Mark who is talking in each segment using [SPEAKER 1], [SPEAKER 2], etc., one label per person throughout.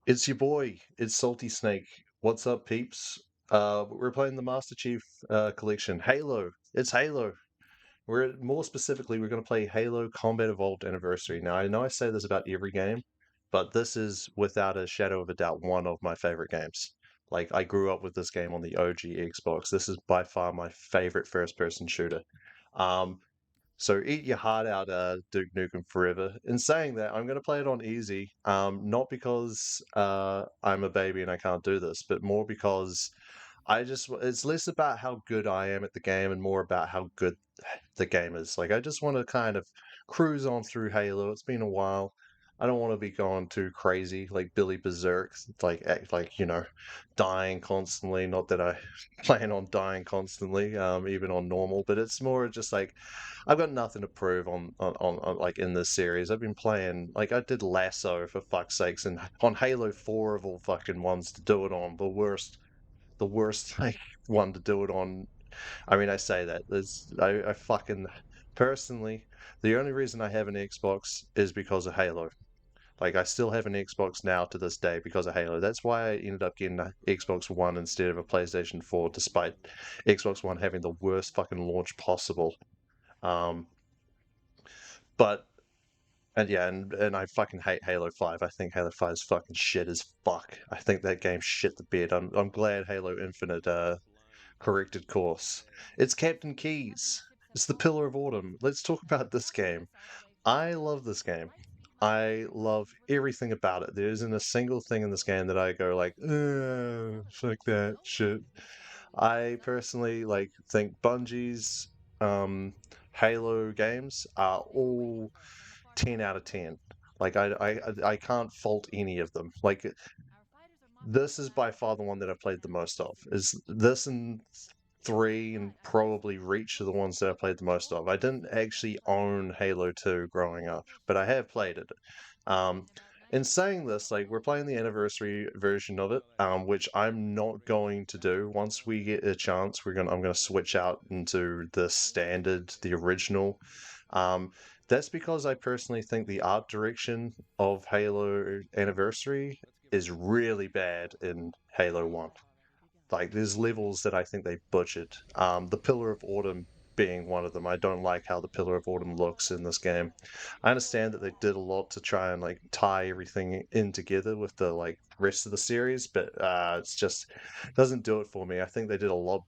[SPEAKER 1] It's your boy. It's Salty Snake. What's up, peeps? We're playing the Master Chief Collection. Halo. It's Halo. We're more specifically, we're going to play Halo Combat Evolved Anniversary. Now, I know I say this about every game, but this is without a shadow of a doubt one of my favorite games. Like, I grew up with this game on the OG Xbox. This is by far my favorite first-person shooter. Um, so eat your heart out, Duke Nukem Forever. In saying that, I'm going to play it on easy, not because I'm a baby and I can't do this, but more because it's less about how good I am at the game and more about how good the game is. Like, I just want to kind of cruise on through Halo. It's been a while. I don't want to be going too crazy like Billy Berserk, like act like dying constantly. Not that I plan on dying constantly, even on normal, but it's more just like I've got nothing to prove on like in this series. I've been playing like I did Lasso for fuck's sakes, and on Halo 4 of all fucking ones to do it on the worst like one to do it on. I mean, I say that. I fucking personally, the only reason I have an Xbox is because of Halo. Like, I still have an Xbox now to this day because of Halo. That's why I ended up getting an Xbox One instead of a PlayStation 4, despite Xbox One having the worst fucking launch possible. Um, but and yeah, and I fucking hate Halo 5. I think Halo 5 is fucking shit as fuck. I think that game shit the bed. I'm glad Halo Infinite corrected course. It's Captain Keys. It's the Pillar of Autumn. Let's talk about this game. I love this game. I love everything about it. There isn't a single thing in this game that I go like, fuck that shit. I personally like think Bungie's um, Halo games are all 10 out of 10. Like I can't fault any of them. Like this is by far the one that I've played the most of. Is this and three and probably Reach are the ones that I played the most of. I didn't actually own Halo 2 growing up, but I have played it. Um, in saying this, like we're playing the anniversary version of it, which I'm not going to do. Once we get a chance, I'm gonna switch out into the standard, the original. Um, that's because I personally think the art direction of Halo Anniversary is really bad in Halo 1. Like there's levels that I think they butchered. The Pillar of Autumn being one of them. I don't like how the Pillar of Autumn looks in this game. I understand that they did a lot to try and like tie everything in together with the like rest of the series, but it's just doesn't do it for me. I think they did a lot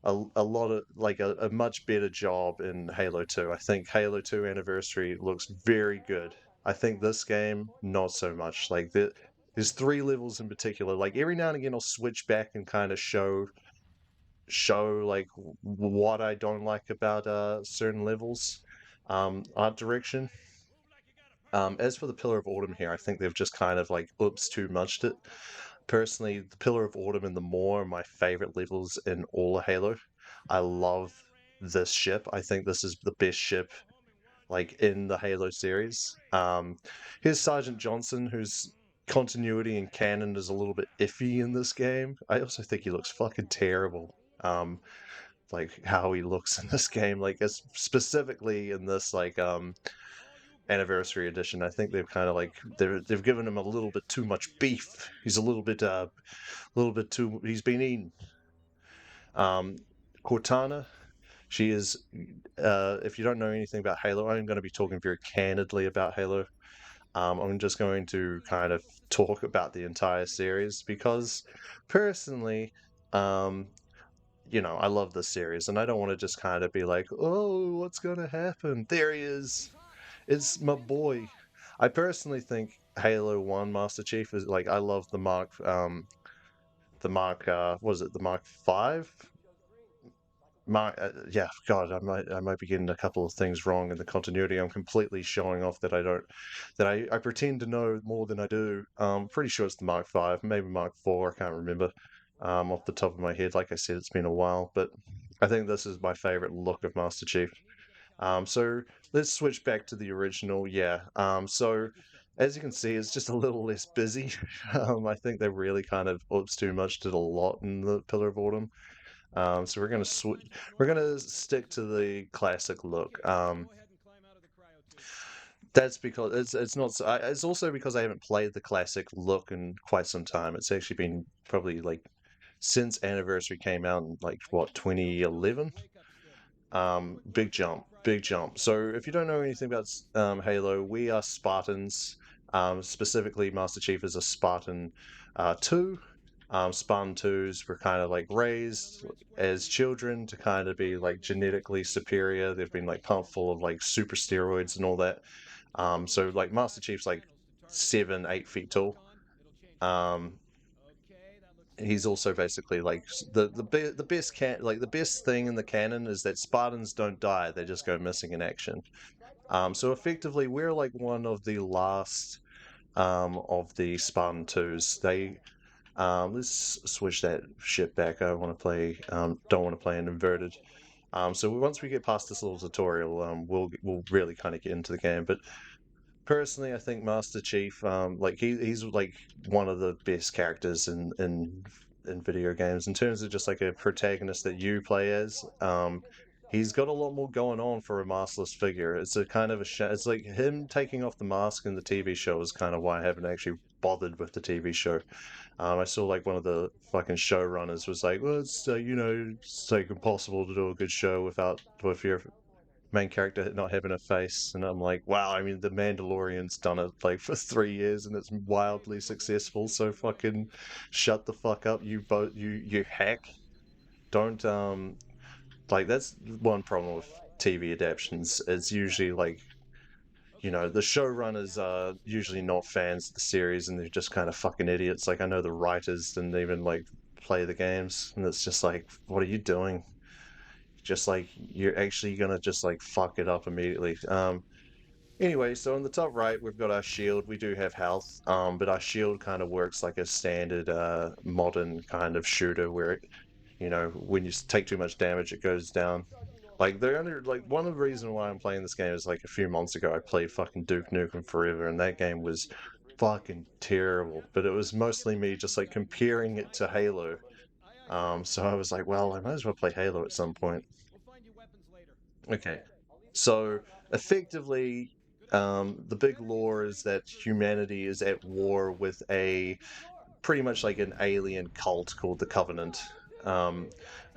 [SPEAKER 1] of like a much better job in Halo 2. I think Halo 2 Anniversary looks very good. I think this game not so much. Like there's three levels in particular. Like every now and again I'll switch back and kind of show like what I don't like about certain levels. Art direction. As for the Pillar of Autumn here, I think they've just kind of like oops too muched it. Personally, the Pillar of Autumn and the Moor are my favorite levels in all of Halo. I love this ship. I think this is the best ship like in the Halo series. Here's Sergeant Johnson, whose continuity and canon is a little bit iffy in this game. I also think he looks fucking terrible. Like how he looks in this game, like specifically in this like anniversary edition. I think they've kind of like they've given him a little bit too much beef. He's a little bit too. He's been eaten. Um, Cortana, she is. If you don't know anything about Halo, I'm going to be talking very candidly about Halo. I'm just going to kind of talk about the entire series because, personally, um, I love this series, and I don't want to just kind of be like, "Oh, what's going to happen?" There he is. It's my boy. I personally think Halo 1 Master Chief is like I love the Mark what is it, the Mark 5? Mark yeah, God, I might be getting a couple of things wrong in the continuity. I'm completely showing off that I don't that I pretend to know more than I do. Pretty sure it's the Mark 5, maybe Mark 4, I can't remember. Off the top of my head, like I said, it's been a while, but I think this is my favorite look of Master Chief. So let's switch back to the original. Yeah. So as you can see, it's just a little less busy. I think they really kind of oops too much, did a lot in the Pillar of Autumn. So we're gonna switch. We're gonna stick to the classic look. That's because it's not. It's also because I haven't played the classic look in quite some time. It's actually been probably like since Anniversary came out in like what 2011. Big jump, big jump. So if you don't know anything about Halo, we are Spartans. Specifically, Master Chief is a Spartan 2. Spartan 2s were kind of like raised as children to kind of be like genetically superior. They've been like pumped full of like super steroids and all that. So like Master Chief's like 7, 8 feet tall. Um, he's also basically like the best the best thing in the canon is that Spartans don't die; they just go missing in action. So effectively, we're like one of the last of the Spartan twos. They let's switch that shit back. I want to play don't want to play an inverted. So once we get past this little tutorial, we'll really kind of get into the game. But personally, I think Master Chief, like he's like one of the best characters in video games in terms of just like a protagonist that you play as. He's got a lot more going on for a maskless figure. It's a kind of a it's like him taking off the mask in the TV show is kind of why I haven't actually bothered with the TV show. I saw like one of the fucking showrunners was like, well, it's it's like impossible to do a good show without with your main character not having a face, and I'm like, wow. I mean, the Mandalorian's done it like for 3 years, and it's wildly successful. So fucking shut the fuck up, you both, you hack. Don't like that's one problem with TV adaptations. It's usually like the showrunners are usually not fans of the series, and they're just kind of fucking idiots. Like I know the writers didn't even like play the games, and it's just like, what are you doing? Just like you're actually gonna just like fuck it up immediately. Anyway, so in the top right, we've got our shield. We do have health, but our shield kind of works like a standard modern kind of shooter where when you take too much damage, it goes down. Like the only like one of the reason why I'm playing this game is like a few months ago I played fucking Duke Nukem Forever, and that game was fucking terrible. But it was mostly me just like comparing it to Halo. So I was like, well, I might as well play Halo at some point. Okay. So effectively, the big lore is that humanity is at war with a pretty much like an alien cult called the Covenant. Um,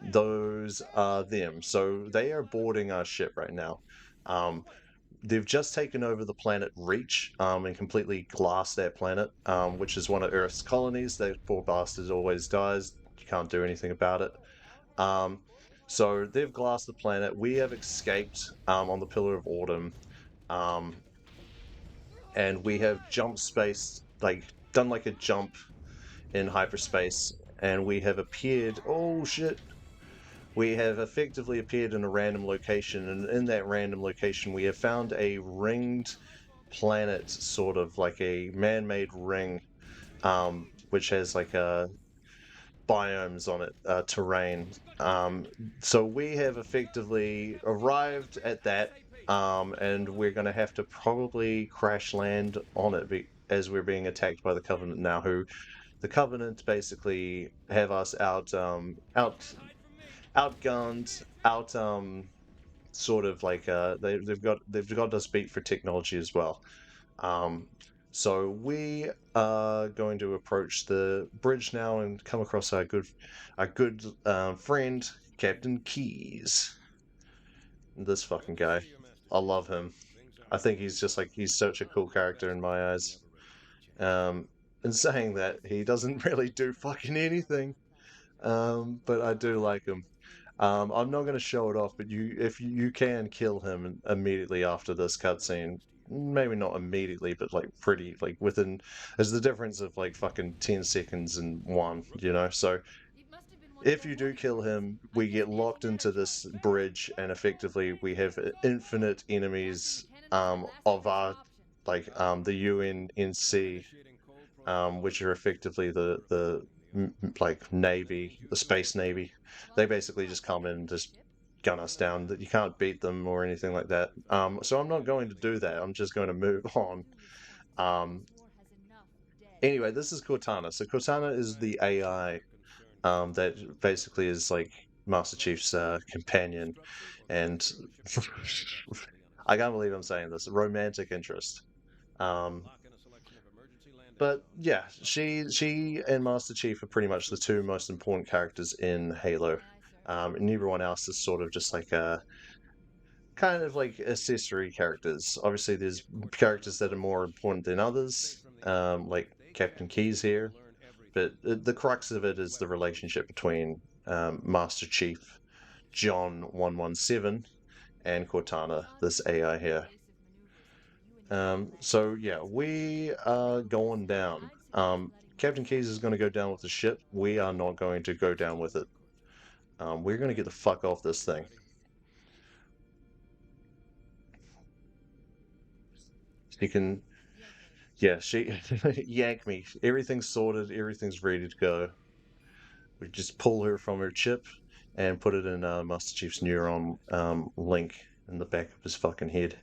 [SPEAKER 1] those are them. So they are boarding our ship right now. Um, they've just taken over the planet Reach and completely glassed that planet, which is one of Earth's colonies. That poor bastard always dies. You can't do anything about it. Um, so they've glassed the planet. We have escaped on the Pillar of Autumn, um, and we have jump space, like done like a jump in hyperspace, and we have appeared. Oh shit! We have effectively appeared in a random location, and in that random location, we have found a ringed planet, sort of like a man-made ring, which has like a biomes on it, terrain. So we have effectively arrived at that, and we're going to have to probably crash land on it as we're being attacked by the Covenant now. Who the Covenant basically have us outgunned, sort of like they've got us beat for technology as well. Um, so we are going to approach the bridge now and come across our good friend Captain Keys. This fucking guy, I love him. I think he's just like he's such a cool character in my eyes. In saying that, he doesn't really do fucking anything. But I do like him. I'm not going to show it off, but if you can kill him immediately after this cutscene, maybe not immediately, but like pretty like within. There's the difference of like fucking 10 seconds and one, So if you do kill him, we get locked into this bridge, and effectively we have infinite enemies of our the UNNC, which are effectively the like navy, the space navy. They basically just come in and just gun us down. That you can't beat them or anything like that. So I'm not going to do that. I'm just going to move on. Um, anyway, this is Cortana. So Cortana is the AI that basically is like Master Chief's companion, and I can't believe I'm saying this. Romantic interest. Um, but yeah, she and Master Chief are pretty much the two most important characters in Halo. And everyone else is sort of just like a kind of like accessory characters. Obviously, there's characters that are more important than others, like Captain Keyes here. But the crux of it is the relationship between Master Chief, John 117, and Cortana, this AI here. So yeah, we are going down. Captain Keyes is going to go down with the ship. We are not going to go down with it. We're going to get the fuck off this thing. She can, yeah, she yank me. Everything's sorted. Everything's ready to go. We just pull her from her chip and put it in Master Chief's neuron link in the back of his fucking head.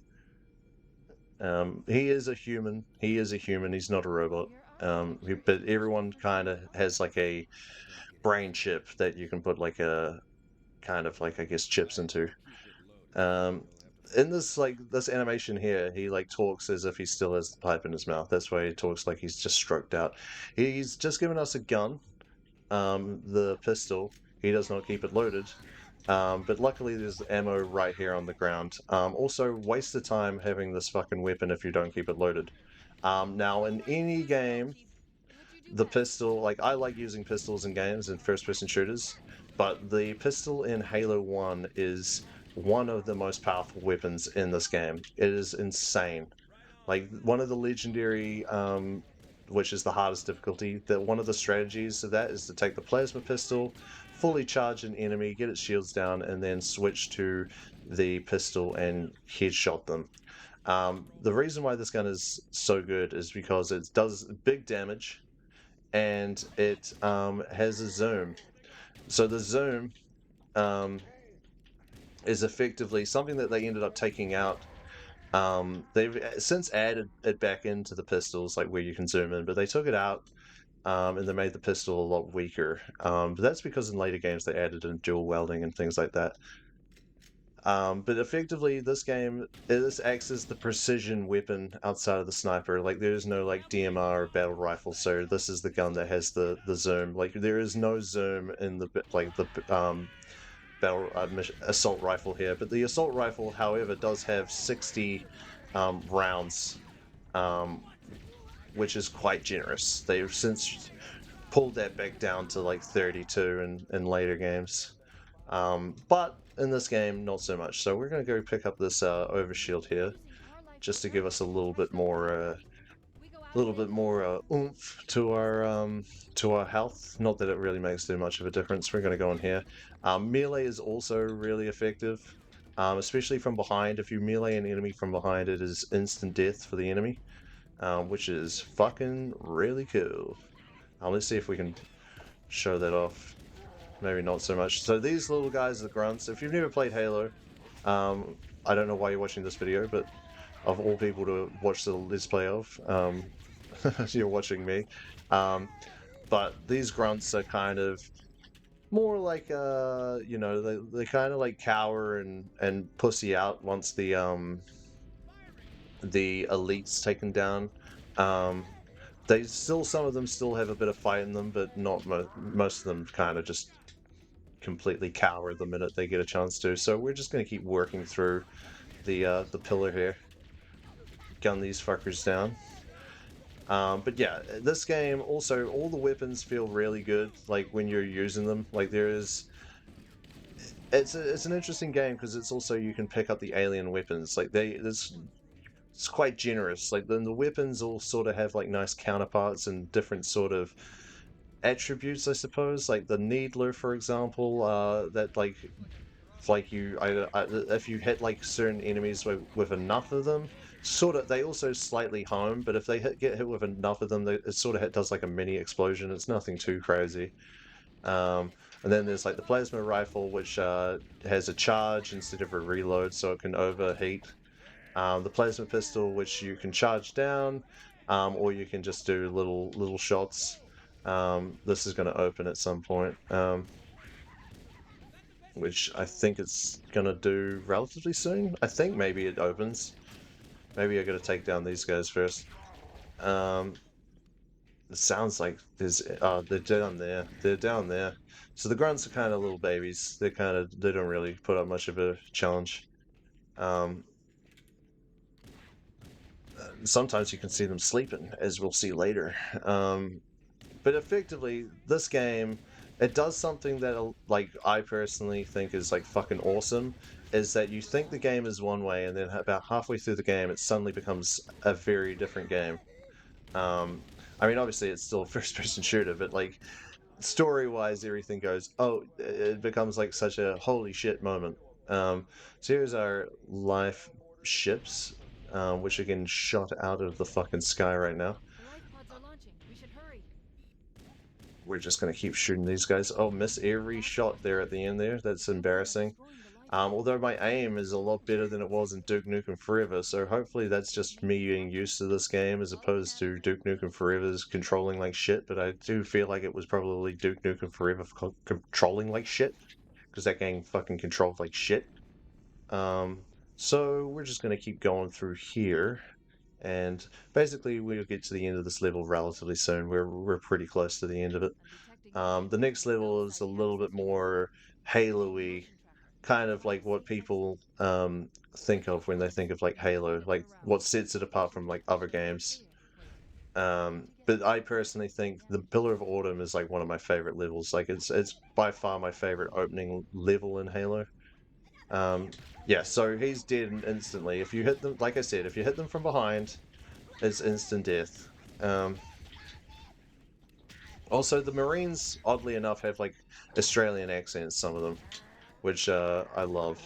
[SPEAKER 1] He is a human. He is a human. He's not a robot. But everyone kind of has like a brain chip that you can put like a kind of like I guess chips into. Um, in this animation here, he like talks as if he still has the pipe in his mouth. That's why he talks like he's just stroked out. He's just given us a gun, the pistol. He does not keep it loaded. But luckily there's ammo right here on the ground. Also, waste the time having this fucking weapon if you don't keep it loaded. Now, in any game, the pistol, like I like using pistols in games and first-person shooters, but the pistol in Halo 1 is one of the most powerful weapons in this game. It is insane. Like one of the legendary, which is the hardest difficulty, that one of the strategies of that is to take the plasma pistol, fully charge an enemy, get its shields down, and then switch to the pistol and headshot them. The reason why this gun is so good is because it does big damage and it has a zoom. So the zoom um, is effectively something that they ended up taking out. They've since added it back into the pistols, like where you can zoom in, but they took it out and they made the pistol a lot weaker. But that's because in later games they added in dual welding and things like that. But effectively, this game this acts as the precision weapon outside of the sniper. Like there's no like DMR or battle rifle, so this is the gun that has the zoom. Like there is no zoom in the battle assault rifle here, but the assault rifle, however, does have 60 rounds, um, which is quite generous. They've since pulled that back down to like 32 in later games. But in this game, not so much. So we're going to go pick up this overshield here, just to give us a little bit more oomph to our health. Not that it really makes too much of a difference. We're going to go in here. Melee is also really effective, especially from behind. If you melee an enemy from behind, it is instant death for the enemy, which is fucking really cool. Let's see if we can show that off. Maybe not so much. So these little guys are the grunts. If you've never played Halo, I don't know why you're watching this video, but of all people to watch the Let's Play of, you're watching me. Um, but these grunts are kind of more like they kind of like cower and pussy out once the elite's taken down. Um, they still some of them still have a bit of fight in them, but not most of them kind of just completely cower the minute they get a chance to. So we're just going to keep working through the pillar here, gun these fuckers down. But yeah, this game also all the weapons feel really good. Like when you're using them, like there is. It's an interesting game because it's also you can pick up the alien weapons. Like it's quite generous. Like then the weapons all sort of have like nice counterparts and different sort of attributes, I suppose. Like the Needler, for example, that like if you hit like certain enemies with enough of them, sort of they also slightly home, but if they get hit with enough of them, it sort of does like a mini explosion. It's nothing too crazy. Um, and then there's like the plasma rifle, which has a charge instead of a reload, so it can overheat. The plasma pistol, which you can charge down, or you can just do little shots. This is going to open at some point. which I think it's gonna do relatively soon. I think maybe it opens. Maybe I gotta take down these guys first. Um, it sounds like they're down there. They're down there. So the grunts are kind of little babies. They don't really put up much of a challenge. Um, Sometimes you can see them sleeping, as we'll see later. But effectively, this game, it does something that like I personally think is like fucking awesome. Is that you think the game is one way, and then about halfway through the game, it suddenly becomes a very different game. Um, I mean, obviously, it's still a first-person shooter, but like story-wise, everything goes. Oh, it becomes like such a holy shit moment. So here's our life ships, which are getting shot out of the fucking sky right now.
[SPEAKER 2] The life pods are launching. We should hurry.
[SPEAKER 1] We're just gonna keep shooting these guys. Oh, miss every shot there at the end there. That's
[SPEAKER 2] They are
[SPEAKER 1] embarrassing.
[SPEAKER 2] destroying the life
[SPEAKER 1] Although
[SPEAKER 2] pods.
[SPEAKER 1] my aim is a lot better than it was in Duke Nukem Forever, so hopefully that's just me getting used to this game as opposed to Duke Nukem Forever's controlling like shit. But I do feel like it was probably Duke Nukem Forever controlling like shit because that game fucking controlled like shit. Um, so we're just gonna keep going through here, and basically we'll get to the end of this level relatively soon. We're pretty close to the end of it.
[SPEAKER 2] I'm detecting movement.
[SPEAKER 1] The next
[SPEAKER 2] Cell
[SPEAKER 1] level is a
[SPEAKER 2] site
[SPEAKER 1] little bit
[SPEAKER 2] access denied.
[SPEAKER 1] more
[SPEAKER 2] Checking
[SPEAKER 1] Halo-y,
[SPEAKER 2] motion tracker.
[SPEAKER 1] kind of like
[SPEAKER 2] Device
[SPEAKER 1] what
[SPEAKER 2] detected.
[SPEAKER 1] people think of when they think of like Halo, like
[SPEAKER 2] En route.
[SPEAKER 1] what sets it apart
[SPEAKER 2] Should
[SPEAKER 1] from
[SPEAKER 2] be
[SPEAKER 1] like other
[SPEAKER 2] finishing soon.
[SPEAKER 1] games.
[SPEAKER 2] Wait. Where did you get
[SPEAKER 1] But
[SPEAKER 2] that?
[SPEAKER 1] I personally think the Pillar of Autumn is like one of my favorite levels. Like it's by far my favorite opening level in Halo. Um, yeah, so he's dead instantly. If you hit them, like I said, if you hit them from behind, it's instant death. Um, Also, the Marines, oddly enough, have like Australian accents, some of them, which I love.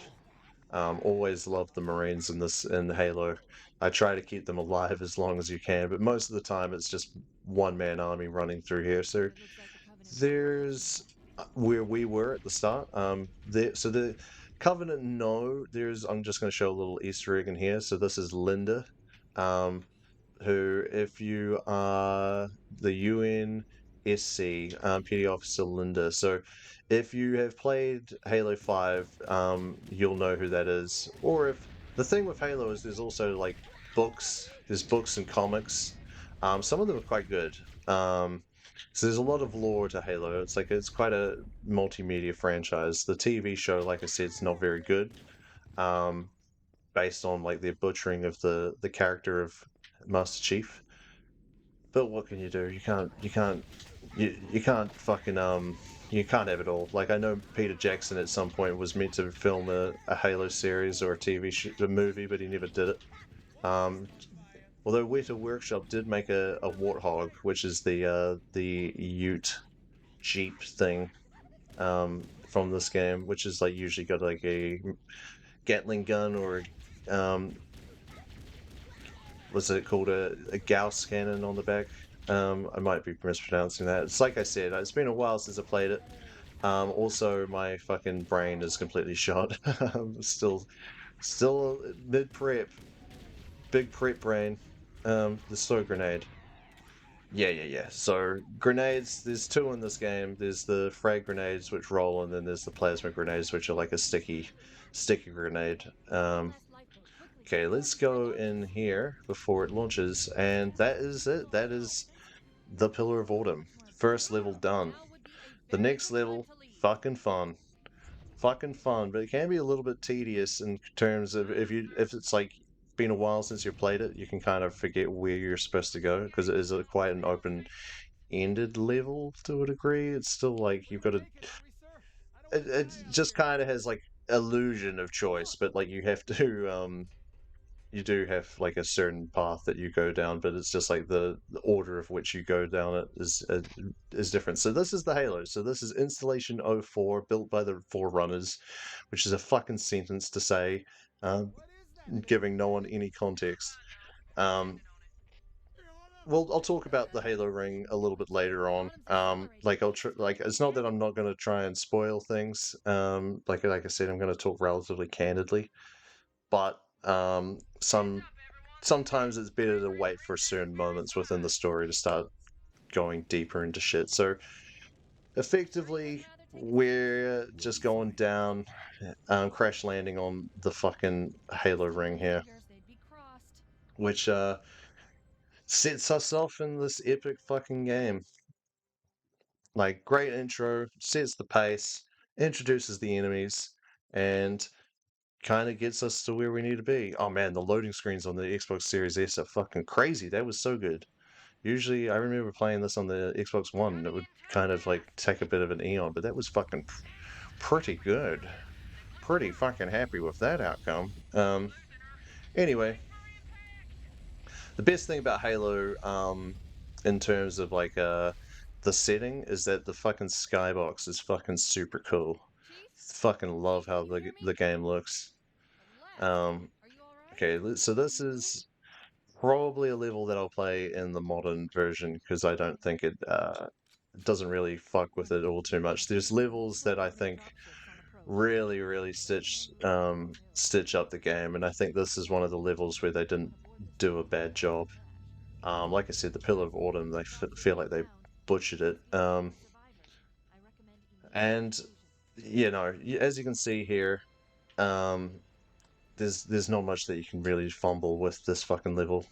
[SPEAKER 1] Always love the Marines in Halo. I try to keep them alive as long as you can, but most of the time it's just one man army running through here. So
[SPEAKER 2] It looks like the Covenant patrol is moving
[SPEAKER 1] there's
[SPEAKER 2] in.
[SPEAKER 1] where we were at the start. So the Covenant, no, there's. I'm just going to show a little Easter egg in here. So this is Linda. Um, who, if you are the UNSC, Petty Officer Linda. So, if you have played Halo 5, you'll know who that is. Or if the thing with Halo is there's also like there's books and comics. Some of them are quite good. Um, so there's a lot of lore to Halo. It's quite a multimedia franchise. The TV show, like I said, is not very good. Um, Based on like the butchering of the character of Master Chief. But what can you do? You can't fucking you can't have it all. Like I know Peter Jackson at some point was meant to film a Halo series or a a movie, but he never did it. Um, Although Weta Workshop did make a Warthog, which is the Ute Jeep thing from this game, which is like usually got like a Gatling gun or um was it called a Gauss cannon on the back? I might be mispronouncing that. It's like I said, it's been a while since I played it. Also, my fucking brain is completely shot. I'm still mid prep, big prep brain. The slow grenade. Yeah. So grenades, there's two in this game. There's the frag grenades which roll, and then there's the plasma grenades which are like a sticky grenade.
[SPEAKER 2] One last lifeboat, quickly,
[SPEAKER 1] Okay,
[SPEAKER 2] before
[SPEAKER 1] let's
[SPEAKER 2] the ship
[SPEAKER 1] go in
[SPEAKER 2] launches.
[SPEAKER 1] here before it launches, and that is it. That is the Pillar of Autumn.
[SPEAKER 2] More
[SPEAKER 1] First level
[SPEAKER 2] pirates.
[SPEAKER 1] done.
[SPEAKER 2] Now would be a
[SPEAKER 1] The
[SPEAKER 2] very
[SPEAKER 1] next
[SPEAKER 2] good time
[SPEAKER 1] level,
[SPEAKER 2] to leave.
[SPEAKER 1] fucking fun. Fucking fun, but it can be a little bit tedious in terms of if it's like been a while since you played it, you can kind of forget where you're supposed to go because it is quite an open-ended level to a degree. It's still like you've got to. It just kind of has like illusion of choice, but like you have to you do have like a certain path that you go down, but it's just like the order of which you go down it is different. So this is the Halo. So this is Installation '04, built by the Forerunners, which is a fucking sentence to say, um, giving no one any context. Um, well, I'll talk about the Halo ring a little bit later on.
[SPEAKER 2] Pods accelerating.
[SPEAKER 1] Like it's not that I'm not going to try and spoil things. Like I said, I'm going to talk relatively candidly, but sometimes it's better to wait for certain moments within the story to start going deeper into shit. So effectively, we're just going down, crash landing on the fucking Halo ring here, which sets us off in this epic fucking game. Like, great intro, sets the pace, introduces the enemies, and kind of gets us to where we need to be. Oh man, the loading screens on the Xbox Series S are fucking crazy. That was so good. Usually, I remember playing this on the Xbox One, and it would kind of like take a bit of an eon, but that was fucking pretty good. Pretty fucking happy with that outcome. Anyway, the best thing about Halo, in terms of like the setting, is that the fucking skybox is fucking super cool. Fucking love how the game looks. Um, okay, so this is probably a level that I'll play in the modern version because I don't think it doesn't really fuck with it all too much. There's levels that I think really stitch up the game, and I think this is one of the levels where they didn't do a bad job. Like I said, the Pillar of Autumn, they feel like they butchered it. And you know, as you can see here, um, there's not much that you can really fumble with this fucking level.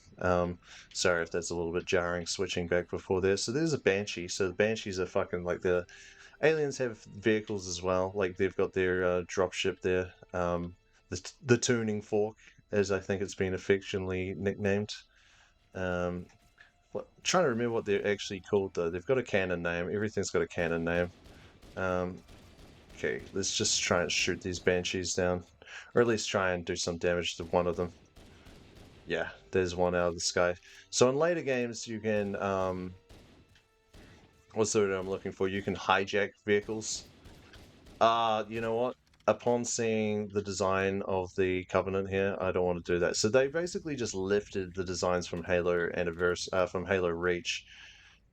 [SPEAKER 1] Sorry if that's a little bit jarring switching back before there. So there's a Banshee. So the Banshees are fucking like the aliens have vehicles as well. Like they've got their dropship there. The tuning fork, as I think it's been affectionately nicknamed. Um, trying to remember what they're actually called though. They've got a canon name. Everything's got a canon name. Um, okay, let's just try and shoot these banshees down, or at least try and do some damage to one of them. Yeah, there's one out of the sky. So in later games, you can what's the word I'm looking for? You can hijack vehicles. You know what? Upon seeing the design of the Covenant here, I don't want to do that. So they basically just lifted the designs from Halo Anniversary, from Halo Reach.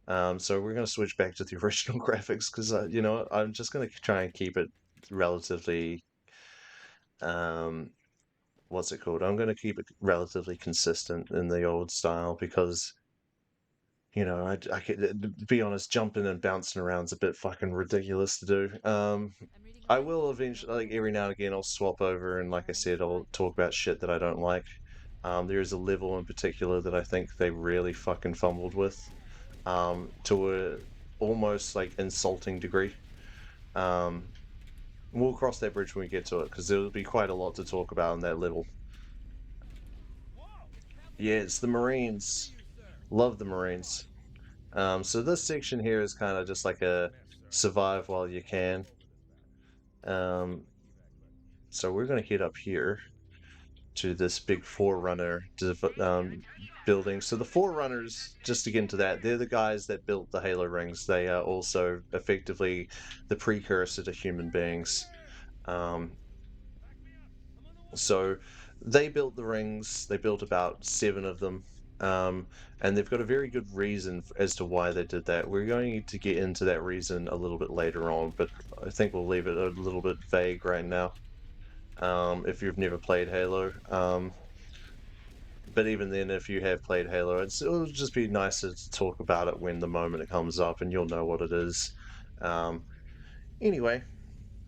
[SPEAKER 1] So we're going to switch back to the original graphics because you know what? I'm just going to try and keep it relatively um, what's it called? I'm going to keep it relatively consistent in the old style because you know I could, to be honest, jumping and bouncing around is a bit fucking ridiculous to do. I will eventually, like every now and again, I'll swap over and, like I said, I'll talk about shit that I don't like. There is a level in particular that I think they really fucking fumbled with, to a almost like insulting degree. Um, we'll cross that bridge when we get to it because there'll be quite a lot to talk about in that level. Yeah, it's the Marines. Love the Marines. So this section here is kind of just like a survive while you can. Um, so we're going to head up here to this big Forerunner building. So the Forerunners, just to get into that, they're the guys that built the Halo rings. They are also effectively the precursor to human beings. Um, so they built the rings. They built about 7 of them. Um, and they've got a very good reason as to why they did that. We're going to get into that reason a little bit later on, but I think we'll leave it a little bit vague right now. If you've never played Halo, but even then, if you have played Halo, it'll just be nicer to talk about it when the moment it comes up, and you'll know what it is. Um, anyway,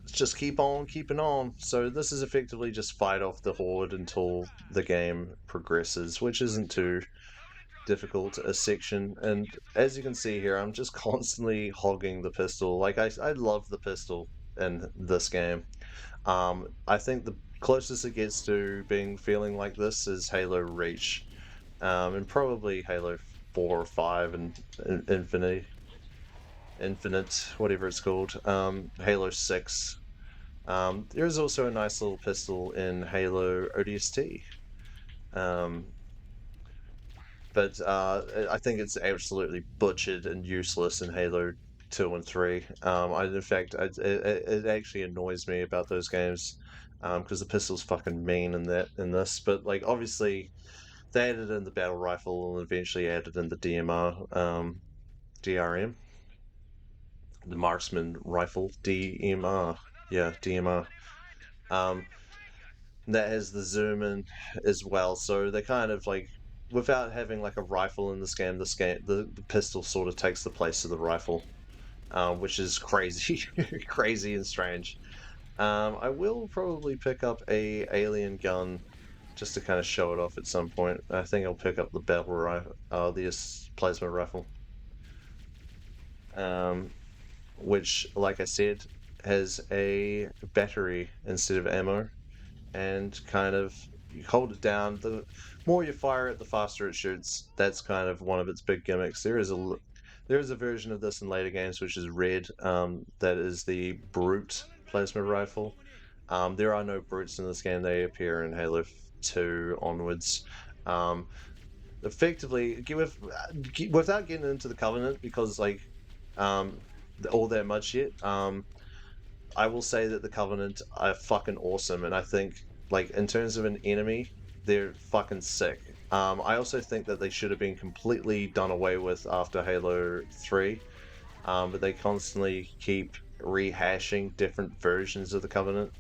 [SPEAKER 1] let's just keep on keeping on. So this is effectively just fight off the horde until the game progresses, which isn't too difficult a section. And as you can see here, I'm just constantly hogging the pistol. Like I love the pistol in this game. I think the closest it gets to being feeling like this is Halo Reach, and probably Halo 4 or 5 and Infinite, whatever it's called, Halo 6. There's also a nice little pistol in Halo ODST. Um, but I think it's absolutely butchered and useless in Halo 2 and 3. In fact, it actually annoys me about those games because the pistol's fucking mean in this. But like, obviously, they added in the battle rifle and eventually added in the DRM, the marksman rifle, DMR. Yeah, DMR. Um, that has the zoom in as well. So they kind of like, without having like a rifle in this game, the pistol sort of takes the place of the rifle. which is crazy, crazy and strange. I will probably pick up a alien gun just to kind of show it off at some point. I think I'll pick up the battle rifle, plasma rifle, um, which, like I said, has a battery instead of ammo, and kind of you hold it down. The more you fire it, the faster it shoots. That's kind of one of its big gimmicks. There is a version of this in later games which is red. That is the brute plasma rifle. There are no brutes in this game. They appear in Halo 2 onwards. Um, Effectively, without getting into the Covenant, because like um, all that much yet. I will say that the Covenant are fucking awesome, and I think like in terms of an enemy, they're fucking sick. I also think that they should have been completely done away with after Halo 3, but they constantly keep rehashing different versions of the Covenant,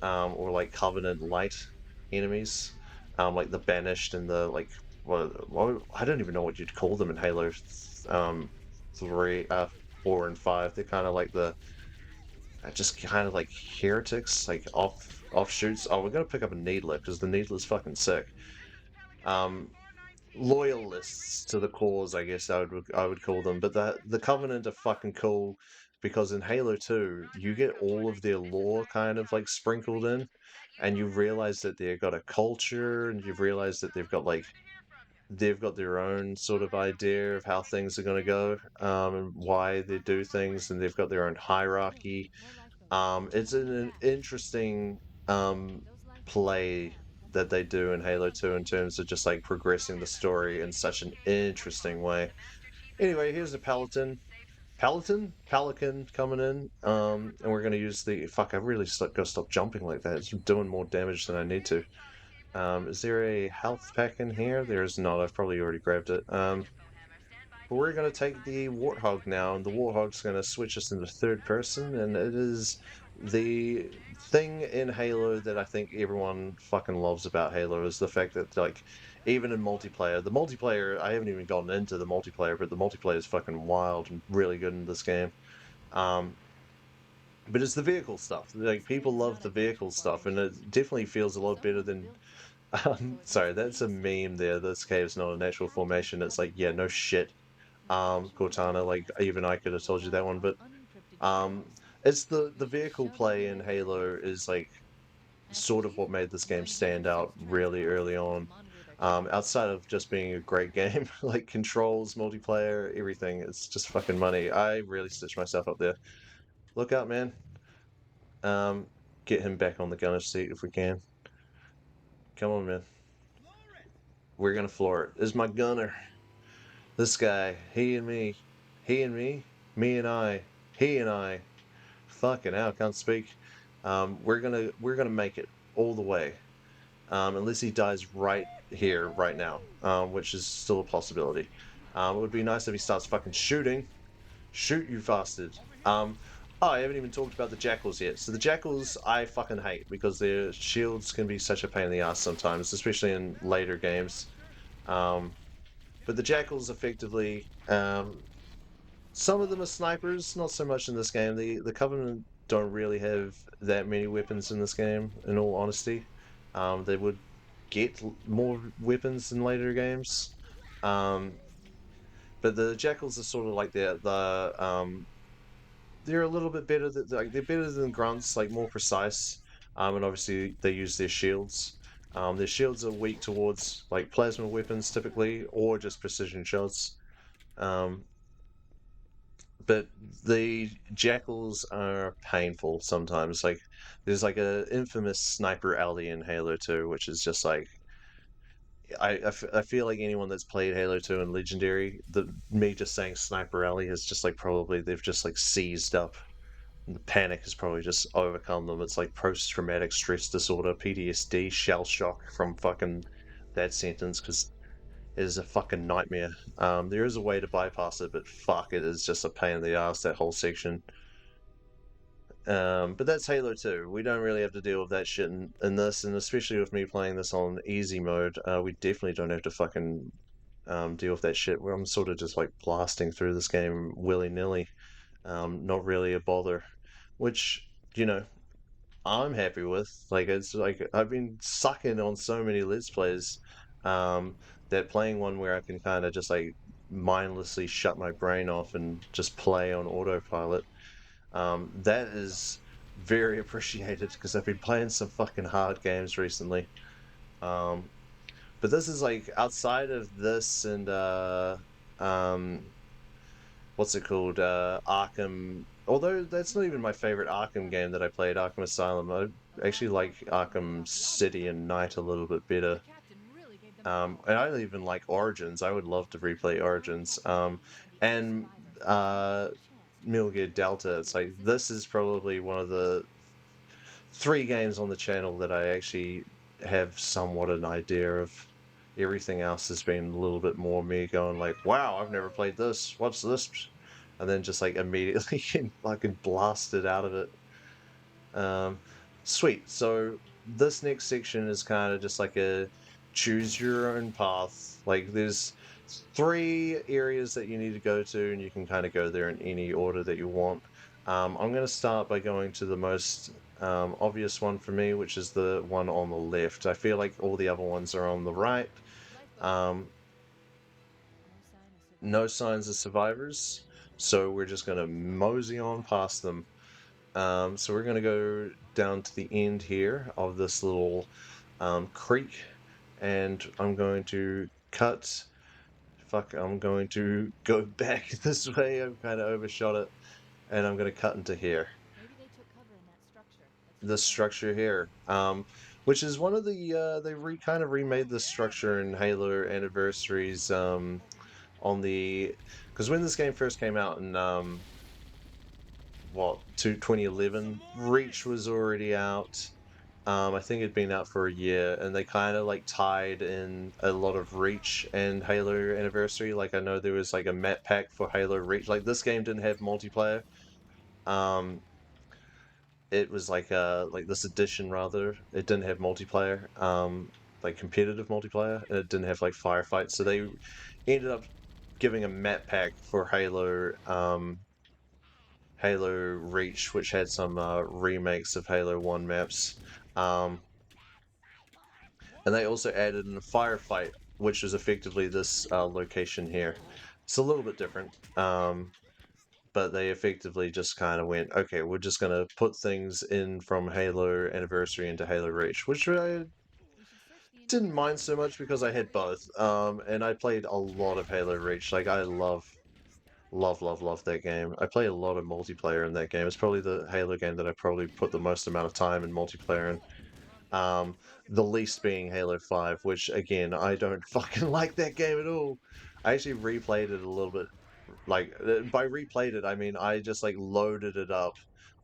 [SPEAKER 1] or like Covenant light enemies, like the Banished and the like. I don't even know what you'd call them in Halo, um, 3, 4, and 5. They're kind of like the just kind of like heretics, like offshoots. Oh, we're gonna pick up a needler because the needler's fucking sick. Um, Loyalists to the cause, I guess I would call them. But the Covenant are fucking cool because in Halo 2, you get all of their lore kind of like sprinkled in, and you realize that they've got a culture, and you've realized that they've got their own sort of idea of how things are going to go, and why they do things, and they've got their own hierarchy. It's an interesting play that they do in Halo 2 in terms of just like progressing the story in such an interesting way. Anyway, here's a Pelican coming in, and we're gonna use the fuck. I really gotta stop jumping like that. It's doing more damage than I need to. Is there a health pack in here? There is not. I've probably already grabbed it. But we're going to take the Warthog now, and the Warthog's going to switch us into third person, and it is the thing in Halo that I think everyone fucking loves about Halo is the fact that, like, even in multiplayer, the multiplayer, I haven't even gotten into the multiplayer, but the multiplayer is fucking wild and really good in this game. Um, but it's the vehicle stuff. Like, people love the vehicle stuff, and it definitely feels a lot better than. Sorry, that's a meme there. This cave's not a natural formation. It's like, yeah, no shit, Cortana. Like even I could have told you that one, but um, it's the vehicle play in Halo is like sort of what made this game stand out really early on. Outside of just being a great game, like controls, multiplayer, everything, it's just fucking money. I really stitched myself up there. Look out, man. Um, get him back on the gunner seat if we can. Come on, man. We're gonna floor it. This is my gunner. This guy, he and me, me and I, he and I. Fucking hell, can't speak. We're gonna make it all the way, unless he dies right here, right now, which is still a possibility. It would be nice if he starts fucking shooting. Shoot, you bastard. Um, oh, I haven't even talked about the jackals yet. So the jackals I fucking hate because their shields can be such a pain in the ass sometimes, especially in later games. Um, but the jackals effectively, some of them are snipers, not so much in this game. The Covenant don't really have that many weapons in this game, in all honesty. They would get more weapons in later games. Um, but the Jackals are sort of like they're a little bit better than like they're better than grunts, like more precise. And obviously they use their shields. Their shields are weak towards like plasma weapons typically, or just precision shots. Um, but the jackals are painful sometimes. Like there's like a infamous sniper alley in Halo 2, which is just like I feel like anyone that's played Halo 2 and Legendary, the me just saying sniper alley is just like probably they've just like seized up. And the panic has probably just overcome them. It's like post traumatic stress disorder, PTSD, shell shock from fucking that sentence because it is a fucking nightmare. There is a way to bypass it, but fuck, it is just a pain in the ass, that whole section. But that's Halo 2. We don't really have to deal with that shit in this, and especially with me playing this on easy mode, we definitely don't have to fucking deal with that shit where I'm sort of just like blasting through this game willy nilly. Not really a bother, which you know I'm happy with. Like it's like I've been sucking on so many Let's Plays, um, that playing one where I can kind of just like mindlessly shut my brain off and just play on autopilot. That is very appreciated because I've been playing some fucking hard games recently. Um, but this is like outside of this and um what's it called? Arkham. Although that's not even my favorite Arkham game that I played, Arkham Asylum. I actually like Arkham City and Night a little bit better. And I even like Origins. I would love to replay Origins. And uh, Metal Gear Delta. It's like this is probably one of the three games on the channel that I actually have somewhat an idea of. Everything else has been a little bit more me going like, "Wow, I've never played this. What's this?" And then just like immediately fucking blasted out of it. Um, Sweet. So this next section is kind of just like a choose your own path. Like there's three areas that you need to go to, and you can kind of go there in any order that you want. I'm going to start by going to the most obvious one for me, which is the one on the left. I feel like all the other ones are on the right. Um, no signs of survivors, so we're just going to mosey on past them. So we're going to go down to the end here of this little creek, and I'm going to cut. Fuck, I'm going to go back this way. I've kind of overshot it, and I'm going to cut into here. This structure here, which is one of the they kind of remade this structure in Halo Anniversaries on the because when this game first came out in what to 2011, Reach was already out. I think it'd been out for a year, and they kind of like tied in a lot of Reach and Halo Anniversary. Like I know there was like a map pack for Halo Reach. Like this game didn't have multiplayer. Um, it was like this edition rather. It didn't have multiplayer. Like competitive multiplayer, and it didn't have like firefights. So they ended up giving a map pack for Halo Reach, which had some remakes of Halo 1 maps. Um, and they also added in a firefight, which is effectively this location here. It's a little bit different, but they effectively just kind of went, okay, we're just going to put things in from Halo Anniversary into Halo Reach, which I didn't mind so much because I had both. And I played a lot of Halo Reach. Like, I love that game. I play a lot of multiplayer in that game. It's probably the Halo game that I probably put the most amount of time in multiplayer in. Um, the least being Halo 5, which again, I don't fucking like that game at all. I actually replayed it a little bit. Like, by replayed it, I mean I just like loaded it up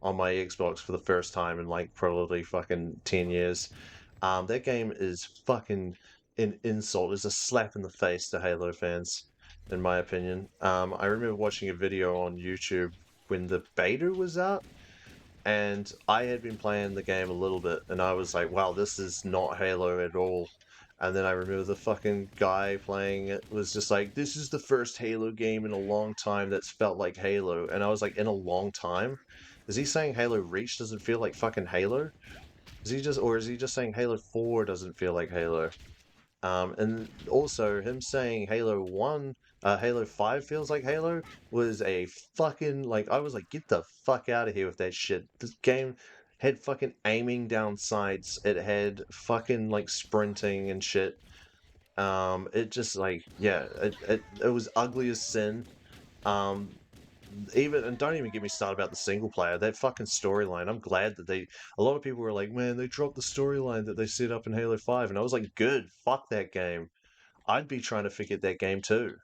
[SPEAKER 1] on my Xbox for the first time in like probably fucking 10 years. That game is fucking an insult. It's a slap in the face to Halo fans, in my opinion. I remember watching a video on YouTube when the beta was out, and I had been playing the game a little bit, and I was like, wow, this is not Halo at all. And then I remember the fucking guy playing it was just like, this is the first Halo game in a long time that's felt like Halo. And I was like, in a long time? Is he saying Halo Reach doesn't feel like fucking Halo? Or is he just saying Halo 4 doesn't feel like Halo? And also him saying Halo 5 feels like Halo was a fucking like I was like, get the fuck out of here with that shit. This game had fucking aiming down sights. It had fucking like sprinting and shit. It just like yeah, it was ugly as sin. Um, even and don't even get me started about the single player. That fucking storyline. I'm glad that a lot of people were like, man, they dropped the storyline that they set up in Halo 5, and I was like, good, fuck that game. I'd be trying to forget that game too.